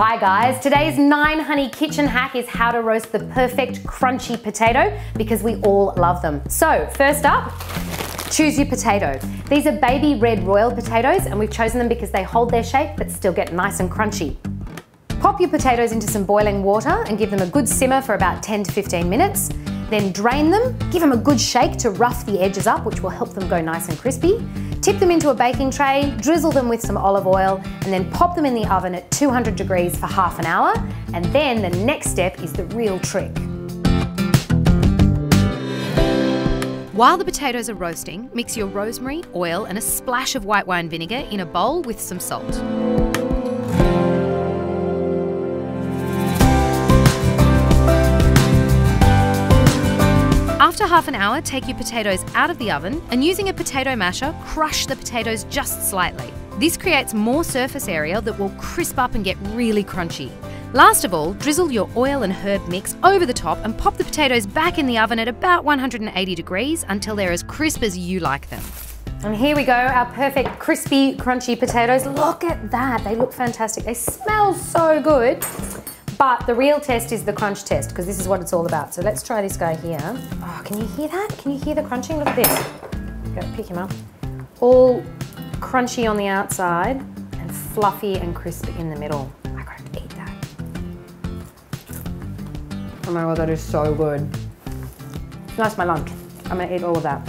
Hi guys, today's 9Honey kitchen hack is how to roast the perfect crunchy potato because we all love them. So first up, choose your potato. These are baby red royal potatoes and we've chosen them because they hold their shape but still get nice and crunchy. Pop your potatoes into some boiling water and give them a good simmer for about 10 to 15 minutes. Then drain them, give them a good shake to rough the edges up, which will help them go nice and crispy. Tip them into a baking tray, drizzle them with some olive oil, and then pop them in the oven at 200 degrees for half an hour. And then the next step is the real trick. While the potatoes are roasting, mix your rosemary, oil, and a splash of white wine vinegar in a bowl with some salt. After half an hour, take your potatoes out of the oven and using a potato masher, crush the potatoes just slightly. This creates more surface area that will crisp up and get really crunchy. Last of all, drizzle your oil and herb mix over the top and pop the potatoes back in the oven at about 180 degrees until they're as crisp as you like them. And here we go, our perfect crispy, crunchy potatoes. Look at that, they look fantastic. They smell so good. But the real test is the crunch test, because this is what it's all about. So let's try this guy here. Oh, can you hear that? Can you hear the crunching? Look at this. Go pick him up. All crunchy on the outside and fluffy and crisp in the middle. I gotta eat that. Oh my God, that is so good. That's my lunch. I'm gonna eat all of that.